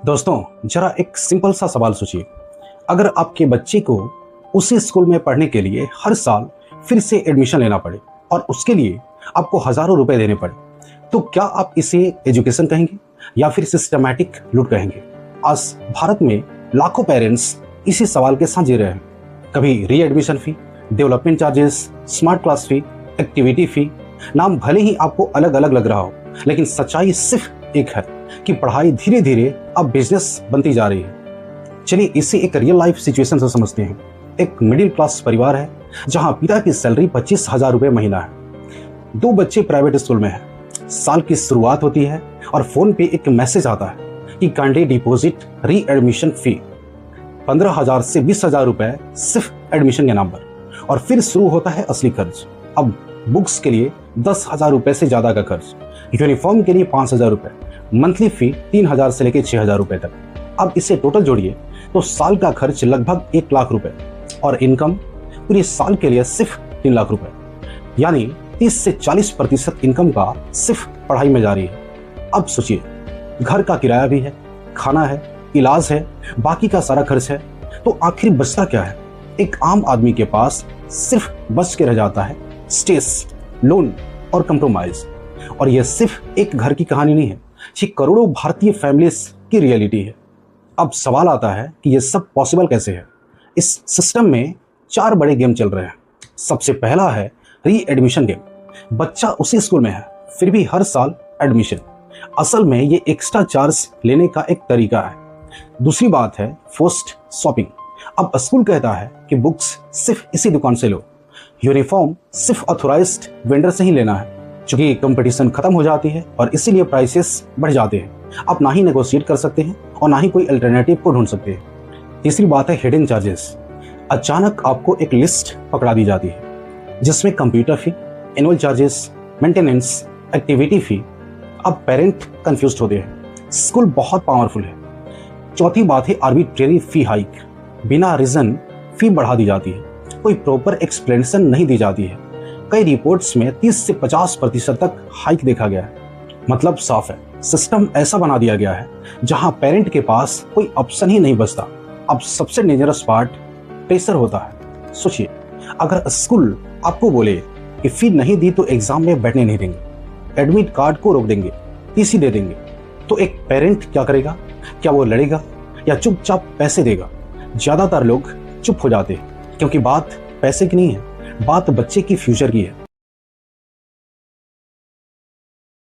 दोस्तों, जरा एक सिंपल सा सवाल सोचिए। अगर आपके बच्चे को उसी स्कूल में पढ़ने के लिए हर साल फिर से एडमिशन लेना पड़े और उसके लिए आपको हज़ारों रुपए देने पड़े, तो क्या आप इसे एजुकेशन कहेंगे या फिर सिस्टमैटिक लूट कहेंगे? आज भारत में लाखों पेरेंट्स इसी सवाल के साथ जी रहे हैं। कभी re admission fee, development charges, smart class fee, activity fee. नाम भले ही आपको अलग अलग लग रहा हो, लेकिन सच्चाई सिर्फ एक है कि पढ़ाई धीरे धीरे अब बिजनेस बनती जा रही है। चलिए इसे एक रियल लाइफ सिचुएशन से समझते हैं। एक मिडिल क्लास परिवार है जहां पिता की सैलरी 25,000 रुपये महीना है। 2 बच्चे प्राइवेट स्कूल में हैं। साल की शुरुआत होती है और फोन पे एक मैसेज आता है कि काइंडली डिपॉजिट री एडमिशन फी 15,000 से 20,000 रुपये सिर्फ एडमिशन के नाम पर। और फिर शुरू होता है असली खर्च। अब बुक्स के लिए 10,000 रुपये से ज़्यादा का खर्च, यूनिफॉर्म के लिए 5,000 रुपये, मंथली फी 3,000 से लेकर 6,000 रुपये तक। अब इसे टोटल जोड़िए तो साल का खर्च लगभग 1 लाख रुपए और इनकम पूरे साल के लिए सिर्फ 3 लाख रुपए। यानी 30 से 40% इनकम का सिर्फ पढ़ाई में जा रही है। अब सोचिए, घर का किराया भी है, खाना है, इलाज है, बाकी का सारा खर्च है, तो आखिर बचता क्या है? एक आम आदमी के पास सिर्फ बच के रह जाता है स्ट्रेस, लोन और कंप्रोमाइज। और यह सिर्फ एक घर की कहानी नहीं है, ये करोड़ों भारतीय फैमिलीज की रियलिटी है। अब सवाल आता है कि यह सब पॉसिबल कैसे है? इस सिस्टम में 4 बड़े गेम चल रहे हैं। सबसे पहला है री एडमिशन गेम। बच्चा उसी स्कूल में है, फिर भी हर साल एडमिशन। असल में ये एक्स्ट्रा चार्ज लेने का एक तरीका है। दूसरी बात है फोर्स्ड शॉपिंग। अब स्कूल कहता है कि बुक्स सिर्फ इसी दुकान से लो, यूनिफॉर्म सिर्फ ऑथोराइज्ड वेंडर से ही लेना है, क्योंकि कंपटीशन खत्म हो जाती है और इसीलिए प्राइसेस बढ़ जाते हैं। आप ना ही नेगोशिएट कर सकते हैं और ना ही कोई अल्टरनेटिव को ढूंढ सकते हैं। तीसरी बात है हिडन चार्जेस। अचानक आपको एक लिस्ट पकड़ा दी जाती है जिसमें कंप्यूटर फी, एनुअल चार्जेस, मेंटेनेंस, एक्टिविटी फी। अब पेरेंट कंफ्यूज्ड होते हैं। स्कूल बहुत पावरफुल है। चौथी बात है आर्बिट्रेरी फी हाइक। बिना रीजन फी बढ़ा दी जाती है, कोई प्रॉपर एक्सप्लेनेशन नहीं दी जाती है। कई रिपोर्ट्स में 30 से 50% तक हाइक देखा गया है। मतलब साफ है, सिस्टम ऐसा बना दिया गया है जहां पेरेंट के पास कोई ऑप्शन ही नहीं बचता। अब सबसे डेंजरस पार्ट प्रेशर होता है। सोचिए, अगर स्कूल आपको बोले कि फी नहीं दी तो एग्जाम में बैठने नहीं देंगे, एडमिट कार्ड को रोक देंगे, टीसी दे देंगे, तो एक पेरेंट क्या करेगा? क्या वो लड़ेगा या चुपचाप पैसे देगा? ज्यादातर लोग चुप हो जाते हैं, क्योंकि बात पैसे की नहीं है, बात बच्चे की फ्यूचर की है।